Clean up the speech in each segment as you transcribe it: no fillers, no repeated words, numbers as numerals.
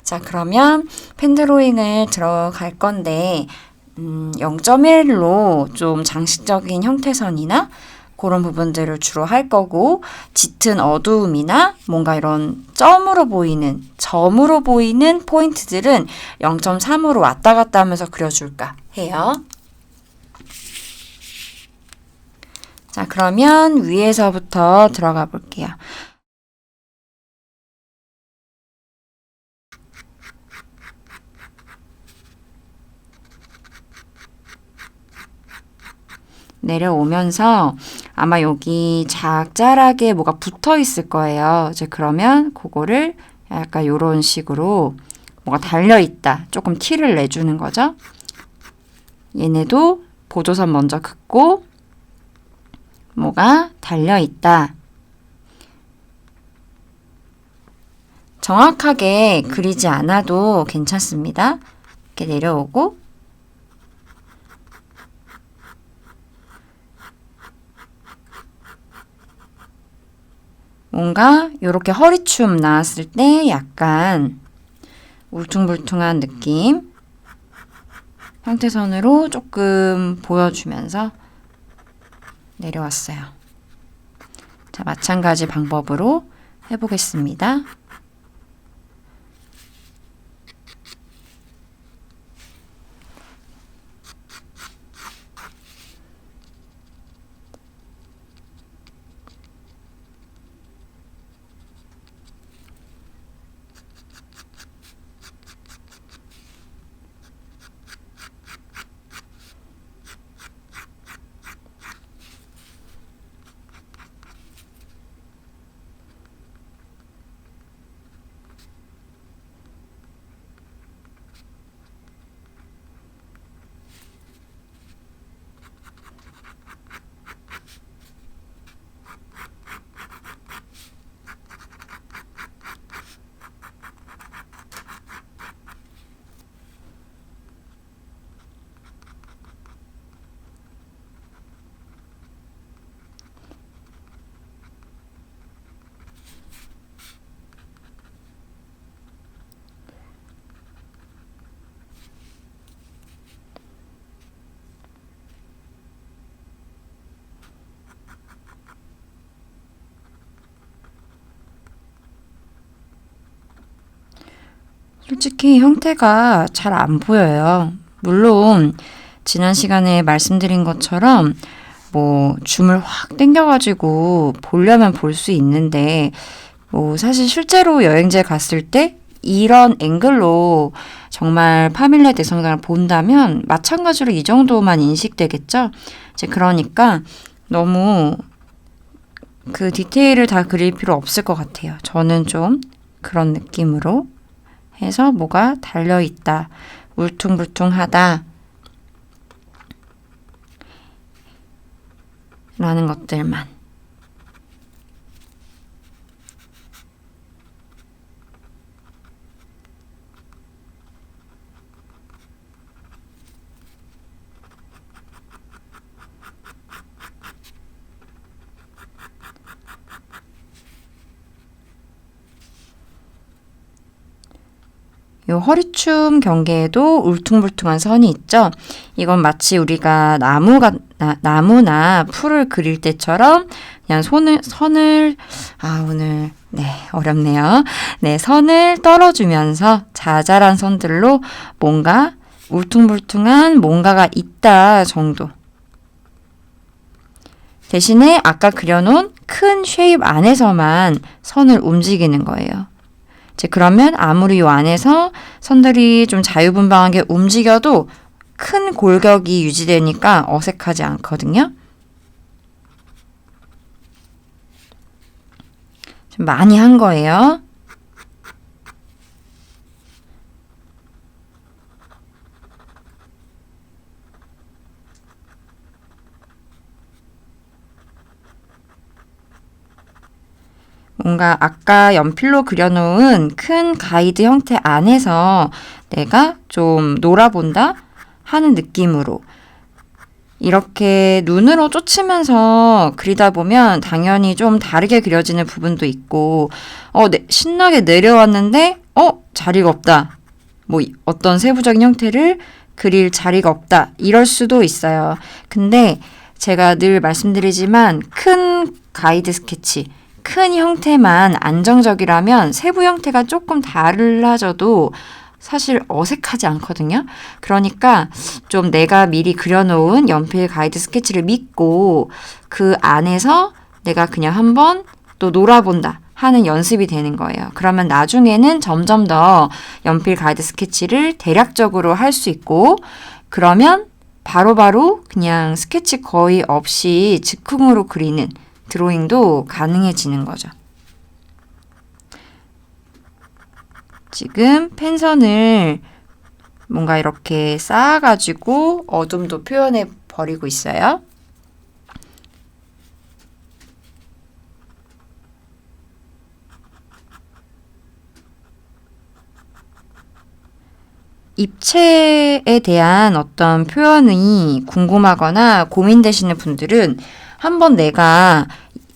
자, 그러면 펜 드로잉을 들어갈 건데 0.1로 좀 장식적인 형태선이나 그런 부분들을 주로 할 거고, 짙은 어두움이나 뭔가 이런 점으로 보이는 포인트들은 0.3으로 왔다 갔다 하면서 그려줄까 해요. 자, 그러면 위에서부터 들어가 볼게요. 내려오면서 아마 여기 작잘하게 뭐가 붙어 있을 거예요. 이제 그러면 그거를 약간 이런 식으로 뭐가 달려 있다. 조금 티를 내주는 거죠. 얘네도 보조선 먼저 긋고 뭐가 달려 있다. 정확하게 그리지 않아도 괜찮습니다. 이렇게 내려오고 뭔가 이렇게 허리춤 나왔을 때 약간 울퉁불퉁한 느낌 형태선으로 조금 보여주면서 내려왔어요. 자, 마찬가지 방법으로 해보겠습니다. 솔직히 형태가 잘 안 보여요. 물론 지난 시간에 말씀드린 것처럼 뭐 줌을 확 당겨가지고 보려면 볼 수 있는데 뭐 사실 실제로 여행지에 갔을 때 이런 앵글로 정말 파밀리아 대성당을 본다면 마찬가지로 이 정도만 인식되겠죠? 이제 그러니까 너무 그 디테일을 다 그릴 필요 없을 것 같아요. 저는 좀 그런 느낌으로 해서 뭐가 달려있다, 울퉁불퉁하다 라는 것들만. 요 허리춤 경계에도 울퉁불퉁한 선이 있죠. 이건 마치 우리가 나무나 풀을 그릴 때처럼 그냥 오늘 어렵네요. 네, 선을 떨어주면서 자잘한 선들로 뭔가 울퉁불퉁한 뭔가가 있다 정도. 대신에 아까 그려놓은 큰 쉐입 안에서만 선을 움직이는 거예요. 이제 그러면 아무리 이 안에서 선들이 좀 자유분방하게 움직여도 큰 골격이 유지되니까 어색하지 않거든요. 좀 많이 한 거예요. 뭔가 아까 연필로 그려놓은 큰 가이드 형태 안에서 내가 좀 놀아본다 하는 느낌으로 이렇게 눈으로 쫓으면서 그리다 보면 당연히 좀 다르게 그려지는 부분도 있고, 신나게 내려왔는데, 자리가 없다. 뭐 어떤 세부적인 형태를 그릴 자리가 없다. 이럴 수도 있어요. 근데 제가 늘 말씀드리지만 큰 가이드 스케치, 큰 형태만 안정적이라면 세부 형태가 조금 달라져도 사실 어색하지 않거든요. 그러니까 좀 내가 미리 그려놓은 연필 가이드 스케치를 믿고 그 안에서 내가 그냥 한번 또 놀아본다 하는 연습이 되는 거예요. 그러면 나중에는 점점 더 연필 가이드 스케치를 대략적으로 할 수 있고, 그러면 바로바로 그냥 스케치 거의 없이 즉흥으로 그리는 드로잉도 가능해지는 거죠. 지금 펜선을 뭔가 이렇게 쌓아가지고 어둠도 표현해 버리고 있어요. 입체에 대한 어떤 표현이 궁금하거나 고민되시는 분들은 한번 내가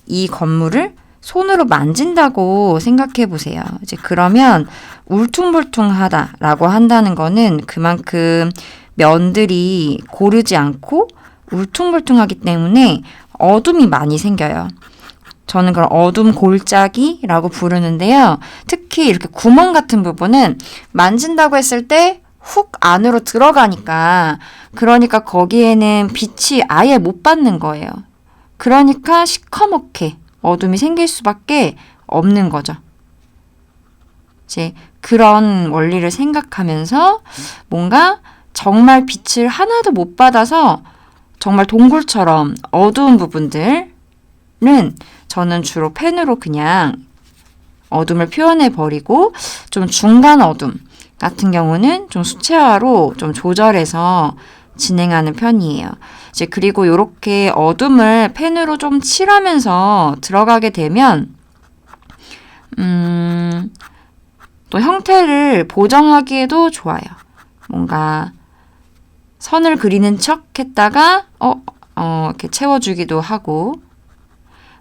이 건물을 손으로 만진다고 생각해 보세요. 이제 그러면 울퉁불퉁하다라고 한다는 거는 그만큼 면들이 고르지 않고 울퉁불퉁하기 때문에 어둠이 많이 생겨요. 저는 그걸 어둠 골짜기라고 부르는데요. 특히 이렇게 구멍 같은 부분은 만진다고 했을 때 훅 안으로 들어가니까, 그러니까 거기에는 빛이 아예 못 받는 거예요. 그러니까 시커멓게 어둠이 생길 수밖에 없는 거죠. 이제 그런 원리를 생각하면서 뭔가 정말 빛을 하나도 못 받아서 정말 동굴처럼 어두운 부분들은 저는 주로 펜으로 그냥 어둠을 표현해 버리고, 좀 중간 어둠 같은 경우는 좀 수채화로 좀 조절해서 진행하는 편이에요. 이제 그리고 이렇게 어둠을 펜으로 좀 칠하면서 들어가게 되면 또 형태를 보정하기에도 좋아요. 뭔가 선을 그리는 척 했다가 이렇게 채워주기도 하고,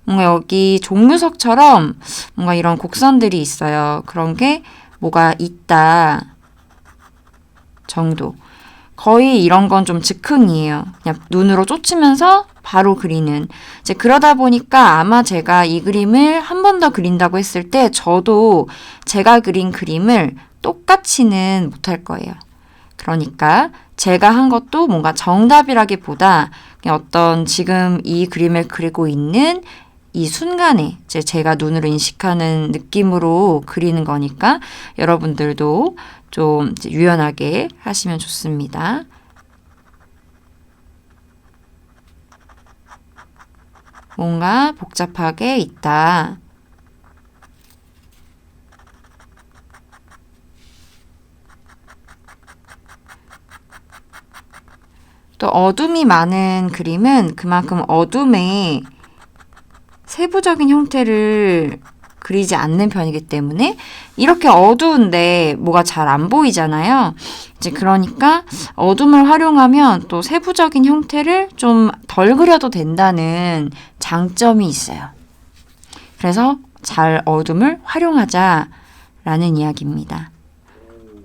뭔가 여기 종류석처럼 뭔가 이런 곡선들이 있어요. 그런 게 뭐가 있다 정도. 거의 이런 건 좀 즉흥이에요. 그냥 눈으로 쫓으면서 바로 그리는. 이제 그러다 보니까 아마 제가 이 그림을 한 번 더 그린다고 했을 때 저도 제가 그린 그림을 똑같이는 못할 거예요. 그러니까 제가 한 것도 뭔가 정답이라기보다 그냥 어떤 지금 이 그림을 그리고 있는 이 순간에 이제 제가 눈으로 인식하는 느낌으로 그리는 거니까 여러분들도 좀 이제 유연하게 하시면 좋습니다. 뭔가 복잡하게 있다. 또 어둠이 많은 그림은 그만큼 어둠의 세부적인 형태를 그리지 않는 편이기 때문에 이렇게 어두운데 뭐가 잘 안 보이잖아요. 이제 그러니까 어둠을 활용하면 또 세부적인 형태를 좀 덜 그려도 된다는 장점이 있어요. 그래서 잘 어둠을 활용하자라는 이야기입니다.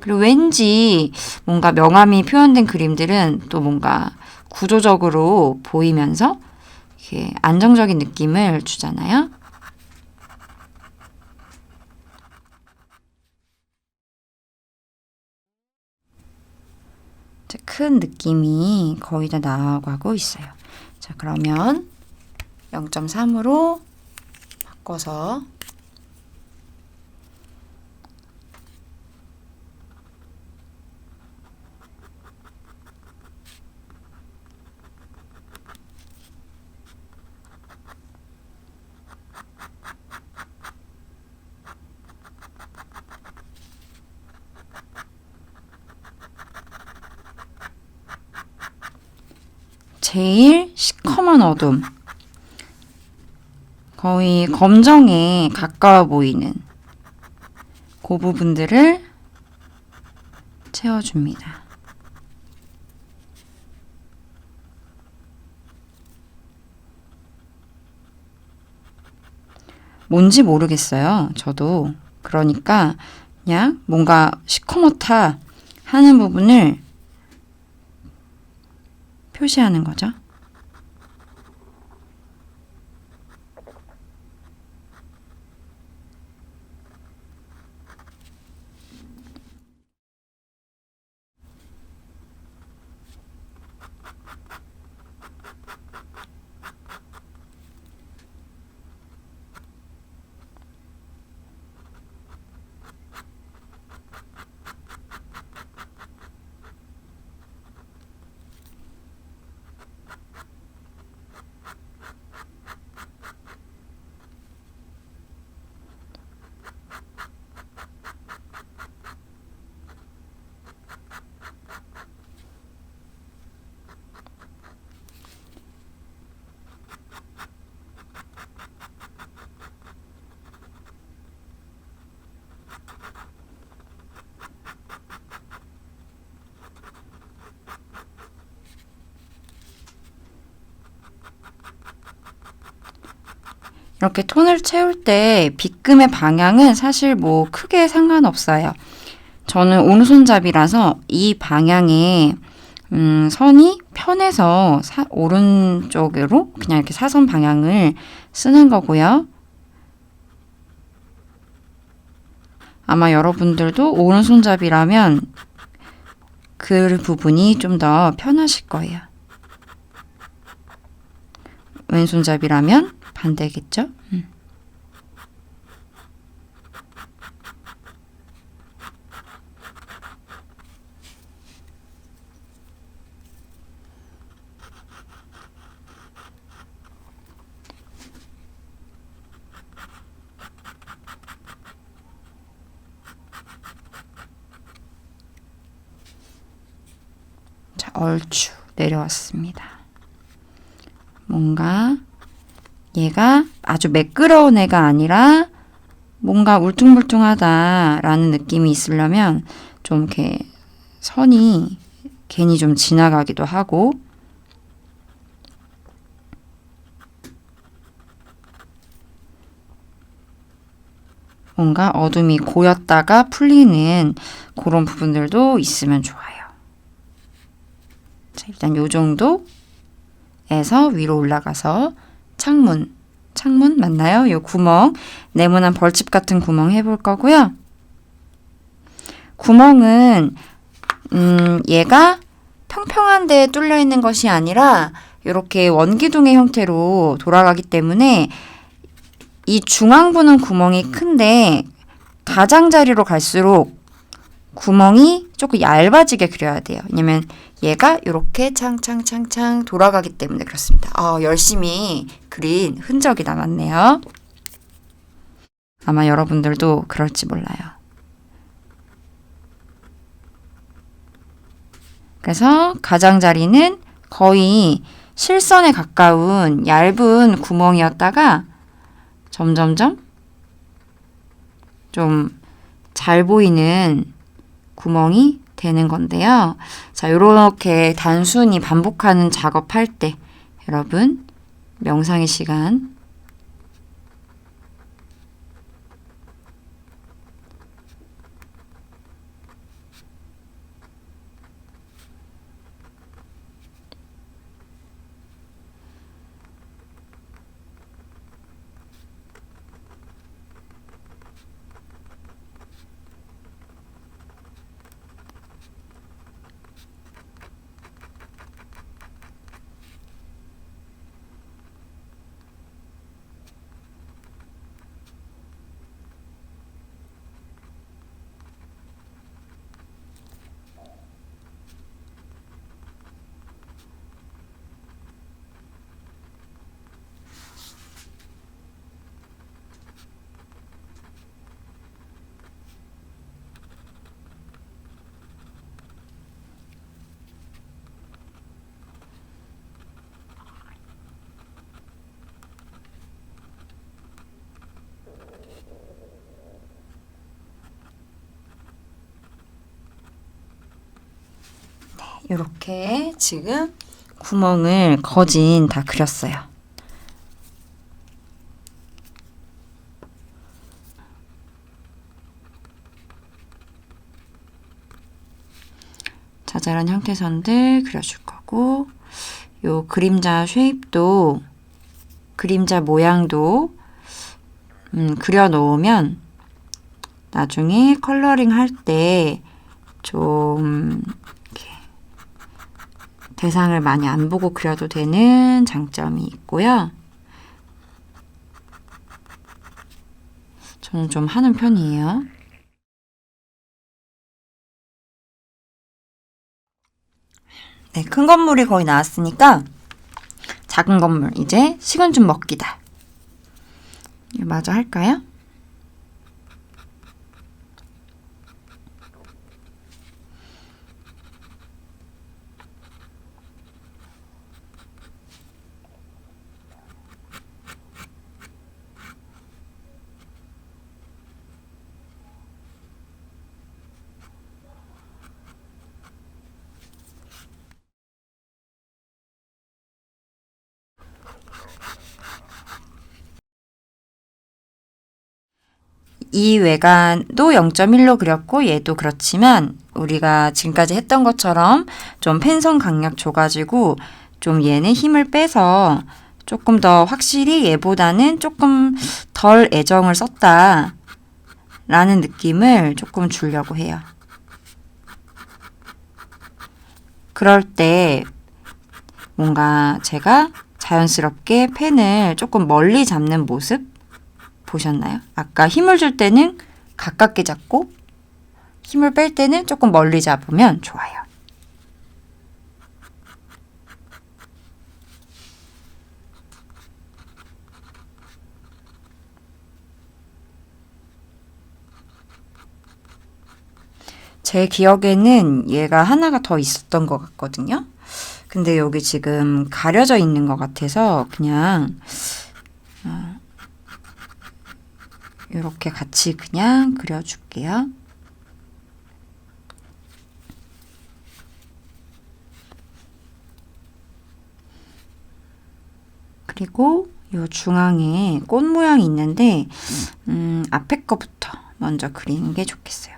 그리고 왠지 뭔가 명암이 표현된 그림들은 또 뭔가 구조적으로 보이면서 이렇게 안정적인 느낌을 주잖아요. 큰 느낌이 거의 다 나아가고 있어요. 자, 그러면 0.3으로 바꿔서 제일 시커먼 어둠, 거의 검정에 가까워 보이는 그 부분들을 채워줍니다. 뭔지 모르겠어요. 저도. 그러니까 그냥 뭔가 시커멓다 하는 부분을 표시하는 거죠. 이렇게 톤을 채울 때 빗금의 방향은 사실 뭐 크게 상관없어요. 저는 오른손잡이라서 이 방향에 선이 편해서 오른쪽으로 그냥 이렇게 사선 방향을 쓰는 거고요. 아마 여러분들도 오른손잡이라면 그 부분이 좀 더 편하실 거예요. 왼손잡이라면 반대겠죠? 자, 얼추 내려왔습니다. 뭔가 얘가 아주 매끄러운 애가 아니라 뭔가 울퉁불퉁하다라는 느낌이 있으려면 좀 이렇게 선이 괜히 좀 지나가기도 하고 뭔가 어둠이 고였다가 풀리는 그런 부분들도 있으면 좋아요. 자, 일단 요 정도에서 위로 올라가서 창문 맞나요? 요 구멍, 네모난 벌집 같은 구멍 해볼 거고요. 구멍은 얘가 평평한 데에 뚫려 있는 것이 아니라 이렇게 원기둥의 형태로 돌아가기 때문에 이 중앙부는 구멍이 큰데 가장자리로 갈수록 구멍이 조금 얇아지게 그려야 돼요. 왜냐면 얘가 이렇게 창창창창 돌아가기 때문에 그렇습니다. 열심히 그린 흔적이 남았네요. 아마 여러분들도 그럴지 몰라요. 그래서 가장자리는 거의 실선에 가까운 얇은 구멍이었다가 점점점 좀 잘 보이는 구멍이 되는 건데요. 자, 요렇게 단순히 반복하는 작업할 때 여러분 명상의 시간 이렇게 지금 구멍을 거진 다 그렸어요. 자잘한 형태선들 그려줄 거고, 요 그림자 쉐입도, 그림자 모양도 그려 놓으면 나중에 컬러링 할 때 좀 대상을 많이 안 보고 그려도 되는 장점이 있고요. 저는 좀 하는 편이에요. 네, 큰 건물이 거의 나왔으니까 작은 건물, 이제 식은 죽 먹기다. 마저 할까요? 이 외관도 0.1로 그렸고 얘도 그렇지만 우리가 지금까지 했던 것처럼 좀 펜선 강약 줘가지고 좀 얘는 힘을 빼서 조금 더 확실히 얘보다는 조금 덜 애정을 썼다 라는 느낌을 조금 주려고 해요. 그럴 때 뭔가 제가 자연스럽게 펜을 조금 멀리 잡는 모습 보셨나요? 아까 힘을 줄 때는 가깝게 잡고 힘을 뺄 때는 조금 멀리 잡으면 좋아요. 제 기억에는 얘가 하나가 더 있었던 것 같거든요. 근데 여기 지금 가려져 있는 것 같아서 그냥 이렇게 같이 그냥 그려줄게요. 그리고 이 중앙에 꽃 모양이 있는데 앞에 거부터 먼저 그리는 게 좋겠어요.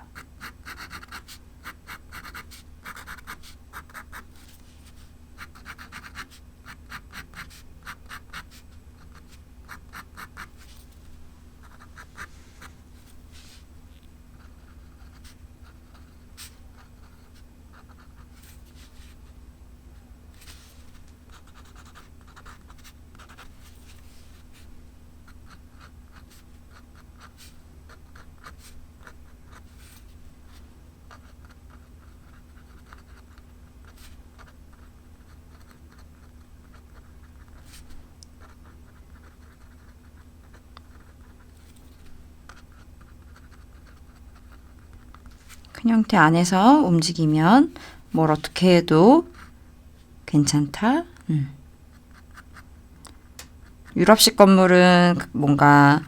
큰 형태 안에서 움직이면 뭘 어떻게 해도 괜찮다. 유럽식 건물은 뭔가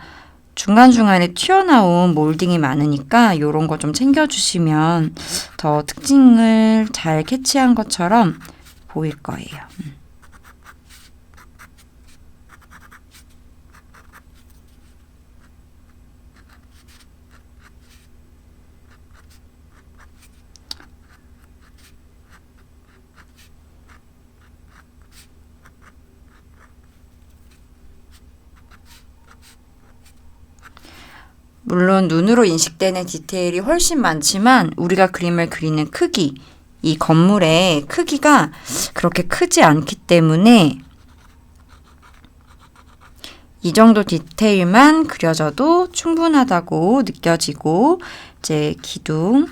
중간중간에 튀어나온 몰딩이 많으니까 이런 거 좀 챙겨주시면 더 특징을 잘 캐치한 것처럼 보일 거예요. 물론 눈으로 인식되는 디테일이 훨씬 많지만 우리가 그림을 그리는 크기, 이 건물의 크기가 그렇게 크지 않기 때문에 이 정도 디테일만 그려져도 충분하다고 느껴지고, 이제 기둥,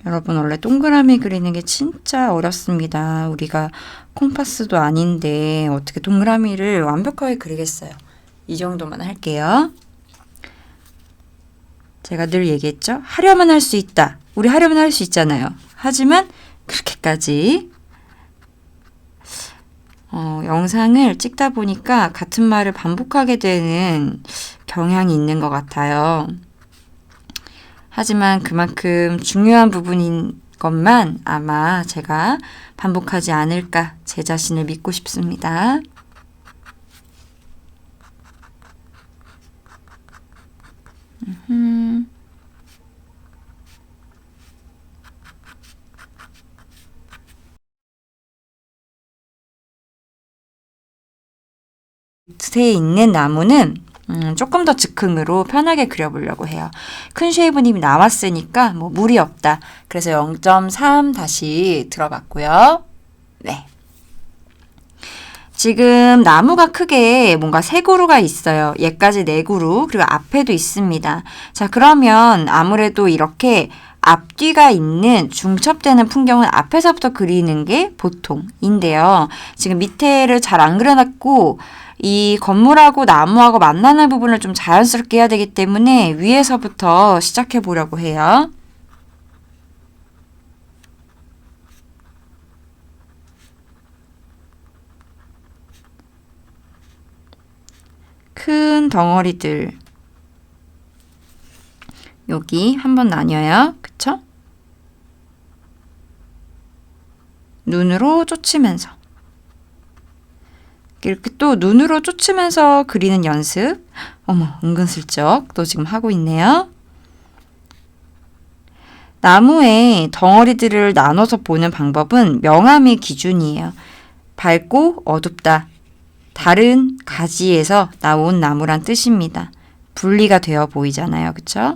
여러분 원래 동그라미 그리는 게 진짜 어렵습니다. 우리가 콤파스도 아닌데 어떻게 동그라미를 완벽하게 그리겠어요. 이 정도만 할게요. 제가 늘 얘기했죠. 하려면 할 수 있다. 우리 하려면 할 수 있잖아요. 하지만 그렇게까지 영상을 찍다 보니까 같은 말을 반복하게 되는 경향이 있는 것 같아요. 하지만 그만큼 중요한 부분인 것만 아마 제가 반복하지 않을까 제 자신을 믿고 싶습니다. 밑에 있는 나무는 조금 더 즉흥으로 편하게 그려보려고 해요. 큰 쉐이브님이 나왔으니까 뭐 무리 없다. 그래서 0.3 다시 들어봤고요. 네. 지금 나무가 크게 뭔가 세 그루가 있어요. 얘까지 네 그루, 그리고 앞에도 있습니다. 자, 그러면 아무래도 이렇게 앞뒤가 있는 중첩되는 풍경은 앞에서부터 그리는 게 보통인데요. 지금 밑에를 잘 안 그려놨고 이 건물하고 나무하고 만나는 부분을 좀 자연스럽게 해야 되기 때문에 위에서부터 시작해 보려고 해요. 큰 덩어리들 여기 한번 나뉘어요. 그쵸? 눈으로 쫓으면서 이렇게 또 눈으로 쫓으면서 그리는 연습. 어머, 은근슬쩍 또 지금 하고 있네요. 나무의 덩어리들을 나눠서 보는 방법은 명암이 기준이에요. 밝고 어둡다. 다른 가지에서 나온 나무란 뜻입니다. 분리가 되어 보이잖아요. 그쵸?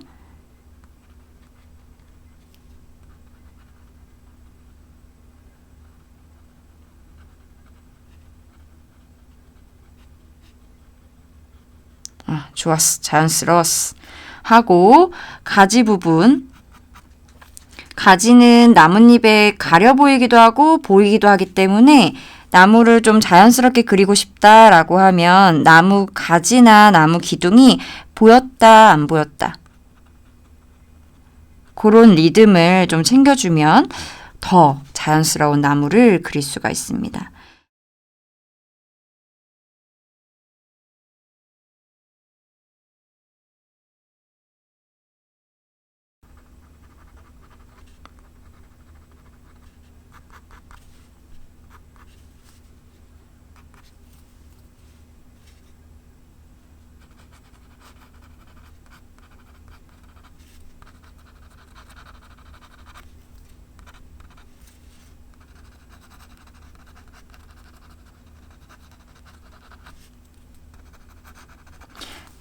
좋았어. 자연스러웠어. 하고 가지 부분. 가지는 나뭇잎에 가려 보이기도 하고 보이기도 하기 때문에 나무를 좀 자연스럽게 그리고 싶다라고 하면 나무 가지나 나무 기둥이 보였다 안 보였다. 그런 리듬을 좀 챙겨주면 더 자연스러운 나무를 그릴 수가 있습니다.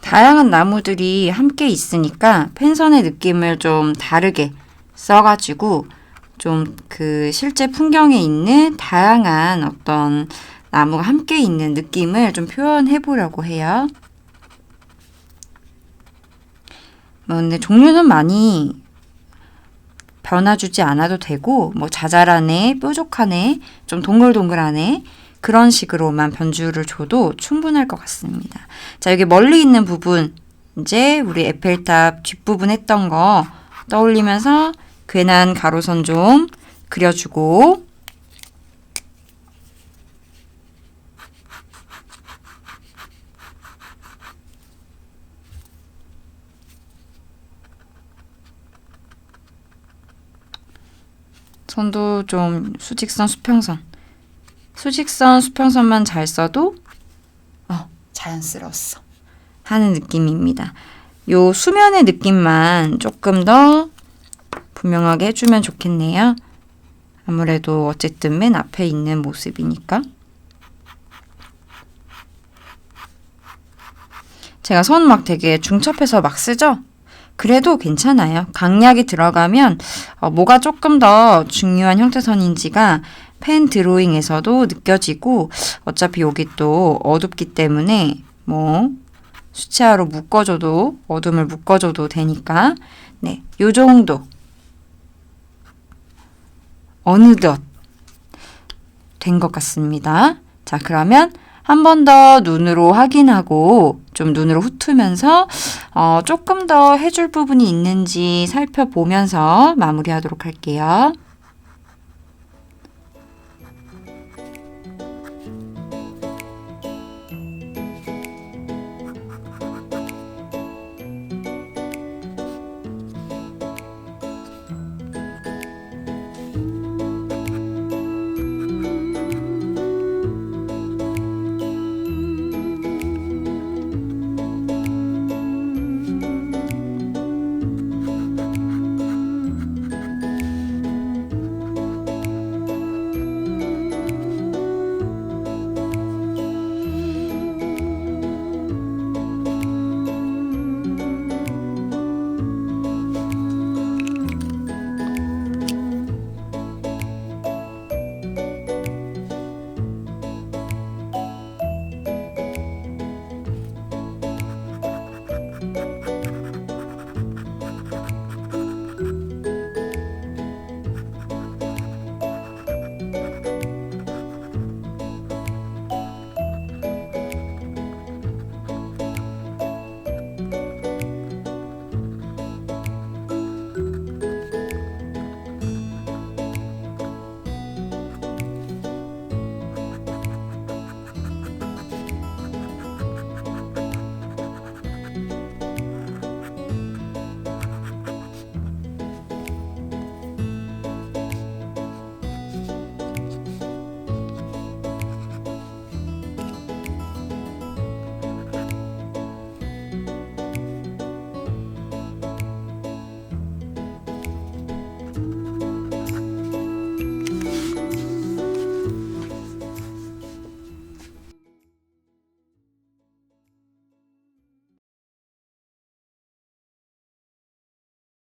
다양한 나무들이 함께 있으니까 펜선의 느낌을 좀 다르게 써가지고 좀 그 실제 풍경에 있는 다양한 어떤 나무가 함께 있는 느낌을 좀 표현해 보려고 해요. 근데 종류는 많이 변화주지 않아도 되고 뭐 자잘하네, 뾰족하네, 좀 동글동글하네 그런 식으로만 변주를 줘도 충분할 것 같습니다. 자, 여기 멀리 있는 부분 이제 우리 에펠탑 뒷부분 했던 거 떠올리면서 괜한 가로선 좀 그려주고 선도 좀 수직선, 수평선 수직선, 수평선만 잘 써도 자연스러웠어 하는 느낌입니다. 요 수면의 느낌만 조금 더 분명하게 해주면 좋겠네요. 아무래도 어쨌든 맨 앞에 있는 모습이니까. 제가 선 막 되게 중첩해서 막 쓰죠? 그래도 괜찮아요. 강약이 들어가면 뭐가 조금 더 중요한 형태선인지가 펜 드로잉에서도 느껴지고 어차피 여기 또 어둡기 때문에 뭐 수채화로 묶어줘도 어둠을 묶어줘도 되니까 네, 요 정도 어느덧 된 것 같습니다. 자, 그러면 한 번 더 눈으로 확인하고 좀 눈으로 훑으면서 조금 더 해줄 부분이 있는지 살펴보면서 마무리하도록 할게요.